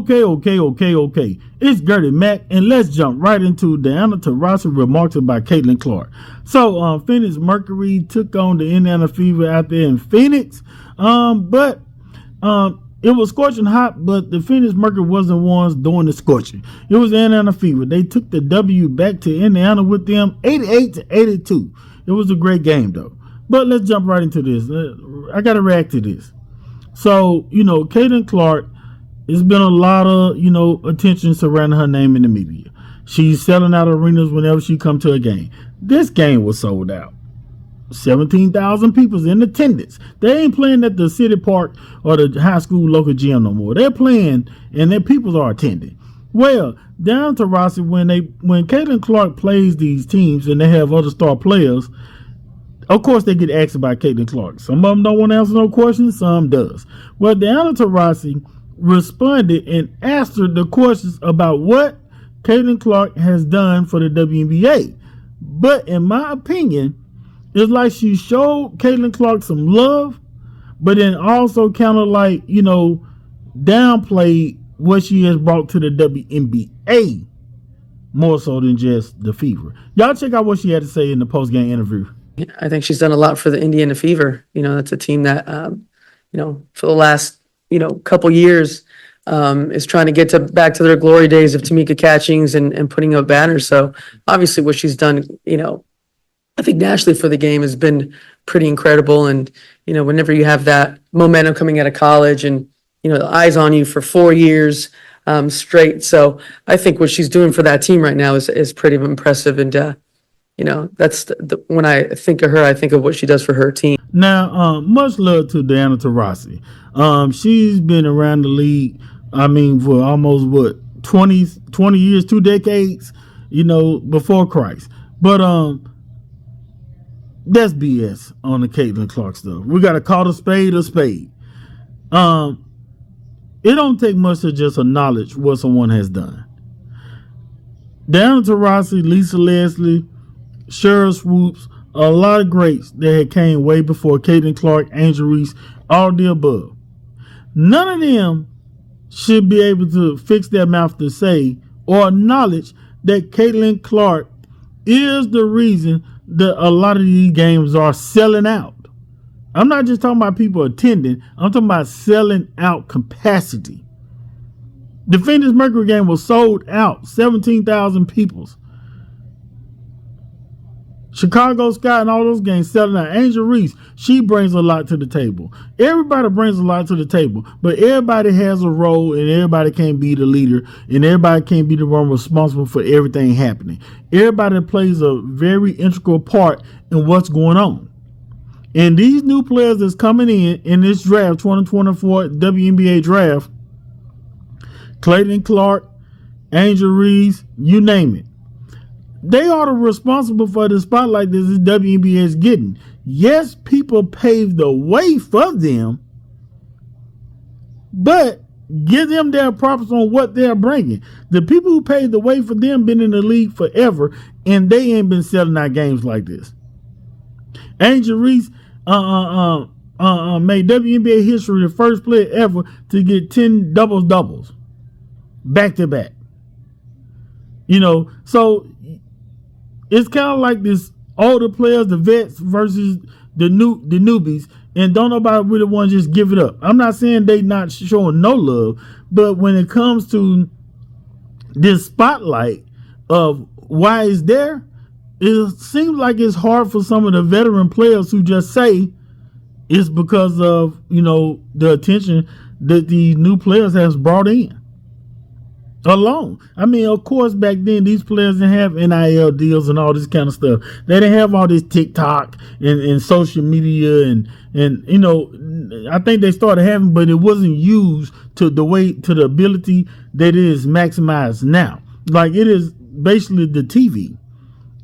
Okay. It's Gertie Mack, and let's jump right into dianataurasi remarks about Caitlin-Clark. So, Phoenix Mercury took on the Indiana Fever out there in Phoenix. But it was scorching hot, but the Phoenix Mercury wasn't the ones doing the scorching. It was the Indiana Fever. They took the W back to Indiana with them, 88-82. It was a great game, though. But let's jump right into this. I got to react to this. So, Caitlin-Clark, there's been a lot of, attention surrounding her name in the media. She's selling out arenas whenever she comes to a game. This game was sold out. 17,000 people's in attendance. They ain't playing at the city park or the high school local gym no more. They're playing and their people are attending. Well, down to Rossi, when Caitlin-Clark plays these teams and they have other star players, of course they get asked about Caitlin-Clark. Some of them don't want to answer no questions, some does. Well, Taurasi responded and asked her the questions about what Caitlin-Clark has done for the WNBA. But in my opinion, it's like she showed Caitlin-Clark some love, but then also kind of like, downplayed what she has brought to the WNBA more so than just the Fever. Y'all check out what she had to say in the post-game interview. I think she's done a lot for the Indiana Fever. That's a team that, for the last, couple years is trying to get back to their glory days of Tamika Catchings and putting up banners. So obviously what she's done, I think nationally for the game has been pretty incredible. And, whenever you have that momentum coming out of college and, the eyes on you for 4 years straight. So I think what she's doing for that team right now is pretty impressive. And, that's when I think of her, I think of what she does for her team. Now, much love to Taurasi. She's been around the league, for almost 20 years, 2 decades, before Christ. But that's BS on the Caitlin-Clark stuff. We got to call a spade a spade. It don't take much to just acknowledge what someone has done. Taurasi, Lisa Leslie, Cheryl Swoops, a lot of greats that had came way before Caitlin-Clark, Angel Reese, all the above. None of them should be able to fix their mouth to say or acknowledge that Caitlin-Clark is the reason that a lot of these games are selling out. I'm not just talking about people attending. I'm talking about selling out capacity. The Phoenix Mercury game was sold out. 17,000 people. Chicago Sky and all those games selling out. Angel Reese, she brings a lot to the table. Everybody brings a lot to the table, but everybody has a role and everybody can't be the leader and everybody can't be the one responsible for everything happening. Everybody plays a very integral part in what's going on. And these new players that's coming in this draft, 2024 WNBA draft, Caitlin-Clark, Angel Reese, you name it. They are responsible for the spotlight that this WNBA is getting. Yes, people paved the way for them, but give them their props on what they're bringing. The people who paved the way for them been in the league forever, and they ain't been selling out games like this. Angel Reese made WNBA history the first player ever to get 10 doubles back to back. So it's kind of like this older players, the vets versus the newbies, and don't nobody really want to just give it up. I'm not saying they not showing no love, but when it comes to this spotlight of why it's there, it seems like it's hard for some of the veteran players who just say it's because of, the attention that the new players has brought in alone. Of course, back then, these players didn't have NIL deals and all this kind of stuff. They didn't have all this TikTok and social media and I think they started having, but it wasn't used to the ability that it is maximized now. Like it is basically the TV.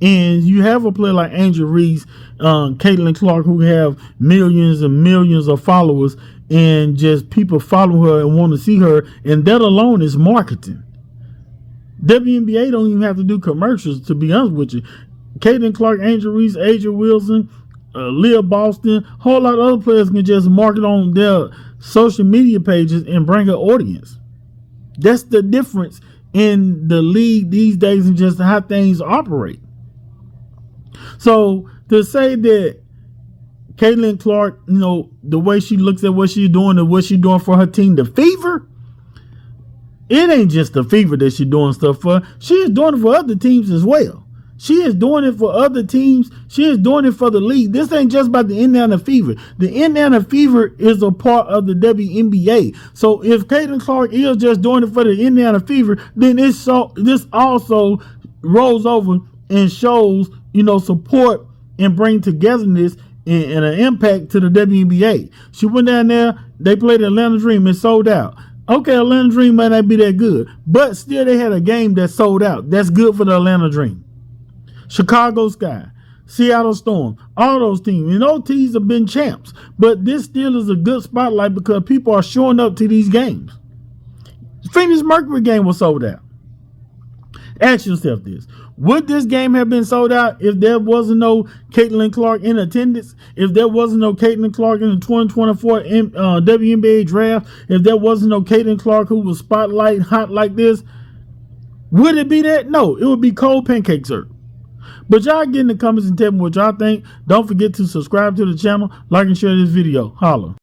And you have a player like Angel Reese, Caitlin-Clark, who have millions and millions of followers, and just people follow her and want to see her, and that alone is marketing. WNBA don't even have to do commercials, to be honest with you. Caitlin-Clark, Angel Reese, Aja Wilson, Leah Boston, a whole lot of other players can just market on their social media pages and bring an audience. That's the difference in the league these days and just how things operate. So to say that Caitlin Clark, the way she looks at what she's doing and what she's doing for her team, the Fever, it ain't just the Fever that she's doing stuff for. She is doing it for other teams as well. She is doing it for other teams. She is doing it for the league. This ain't just about the Indiana Fever. The Indiana Fever is a part of the WNBA. So if Caitlin Clark is just doing it for the Indiana Fever, then this also rolls over and shows, support and bring togetherness and an impact to the WNBA. She went down there. They played Atlanta Dream and sold out. Okay, Atlanta Dream might not be that good, but still they had a game that sold out. That's good for the Atlanta Dream. Chicago Sky, Seattle Storm, all those teams. And those teams have been champs. But this still is a good spotlight because people are showing up to these games. Phoenix Mercury game was sold out. Ask yourself this. Would this game have been sold out if there wasn't no Caitlin Clark in attendance? If there wasn't no Caitlin Clark in the 2024 WNBA draft? If there wasn't no Caitlin Clark who was spotlight hot like this? Would it be that? No, it would be cold pancake syrup. But y'all get in the comments and tell me what y'all think. Don't forget to subscribe to the channel, like and share this video. Holla.